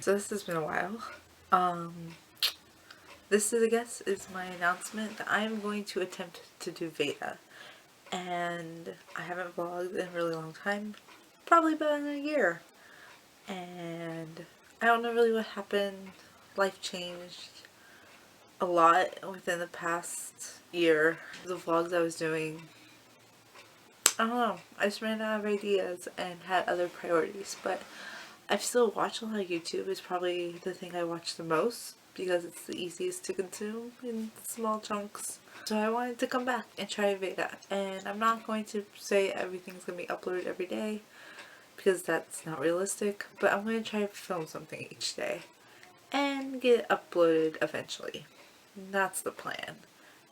So this has been a while. This is, I guess, is my announcement that I am going to attempt to do VEDA. And I haven't vlogged in a really long time, probably about in a year. And I don't know really what happened. Life changed a lot within the past year. The vlogs I was doing, I don't know, I just ran out of ideas and had other priorities, but I still watch a lot of YouTube. It's probably the thing I watch the most because it's the easiest to consume in small chunks. So I wanted to come back and try VEDA, and I'm not going to say everything's going to be uploaded every day because that's not realistic, but I'm going to try to film something each day and get it uploaded eventually. That's the plan.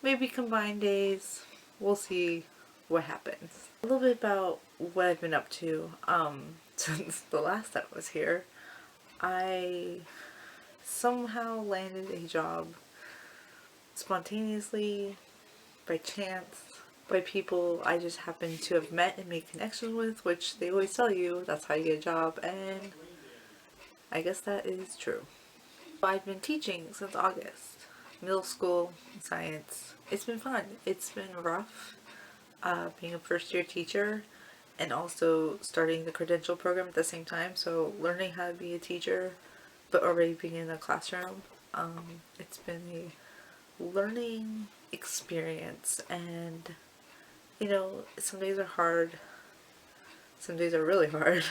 Maybe combine days. We'll see what happens. A little bit about what I've been up to since the last time I was here. I somehow landed a job spontaneously, by chance, by people I just happen to have met and made connections with, which they always tell you that's how you get a job, and I guess that is true. I've been teaching since August, middle school science. It's been fun. It's been rough being a first year teacher and also starting the credential program at the same time, so learning how to be a teacher but already being in a classroom. It's been a learning experience, and you know, some days are hard, some days are really hard,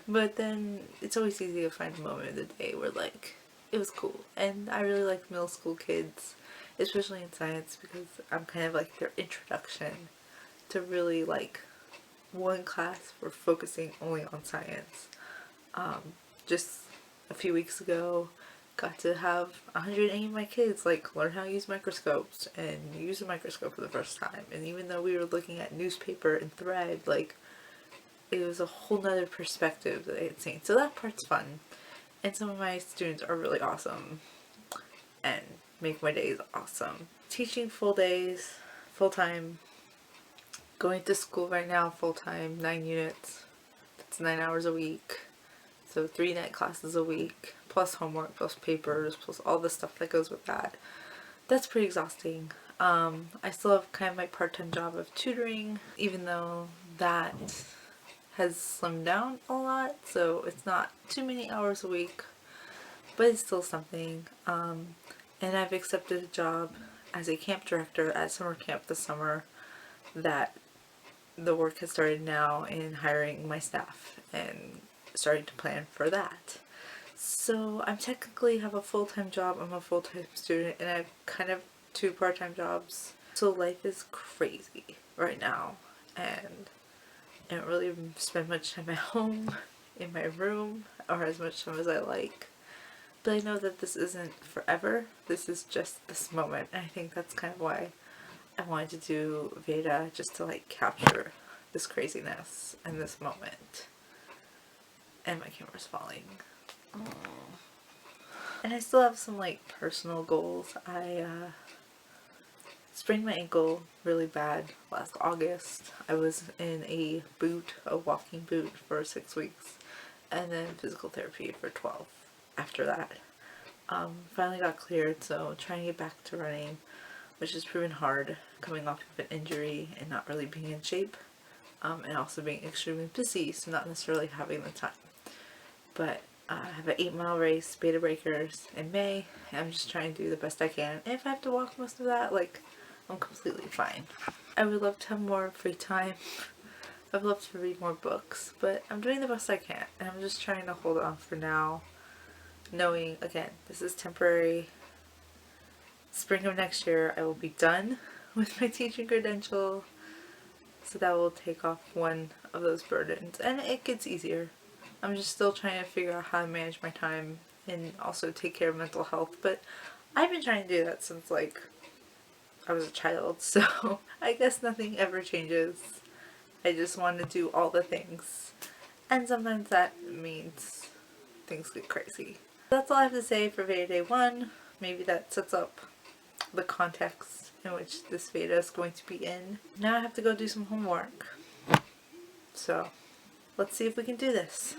but then it's always easy to find a moment of the day where like it was cool. And I really like middle school kids, especially in science, because I'm kind of like their introduction to really like one class we're focusing only on science. Just a few weeks ago, got to have 180 of my kids like learn how to use microscopes and use a microscope for the first time. And even though we were looking at newspaper and thread, like it was a whole nother perspective that I had seen. So that part's fun. And some of my students are really awesome and make my days awesome. Teaching full days, full time. Going to school right now full time, 9 units. That's 9 hours a week. So 3 net classes a week, plus homework, plus papers, plus all the stuff that goes with that. That's pretty exhausting. I still have kind of my part-time job of tutoring, even though that has slimmed down a lot, so it's not too many hours a week, but it's still something. And I've accepted a job as a camp director at summer camp this summer that the work has started now in hiring my staff and starting to plan for that. So I technically have a full-time job, I'm a full-time student, and I have kind of 2 part-time jobs. So life is crazy right now, and I don't really spend much time at home in my room, or as much time as I like. But I know that this isn't forever. This is just this moment, and I think that's kind of why I wanted to do VEDA, just to like capture this craziness and this moment. And my camera's falling. And I still have some like personal goals. I sprained my ankle really bad last August. I was in a walking boot for 6 weeks, and then physical therapy for 12 after that. Finally got cleared, so trying to get back to running, which has proven hard coming off of an injury and not really being in shape, and also being extremely busy, so not necessarily having the time. But I have an 8-mile race, Beta Breakers, in May, and I'm just trying to do the best I can. And if I have to walk most of that, like, I'm completely fine. I would love to have more free time. I'd love to read more books, but I'm doing the best I can, and I'm just trying to hold on for now, knowing, again, this is temporary. Spring of next year, I will be done with my teaching credential, so that will take off one of those burdens, and it gets easier. I'm just still trying to figure out how to manage my time and also take care of mental health, but I've been trying to do that since like I was a child, so I guess nothing ever changes. I just want to do all the things, and sometimes that means things get crazy. That's all I have to say for VEDA Day 1. Maybe that sets up the context in which this VEDA is going to be in. Now I have to go do some homework, so let's see if we can do this.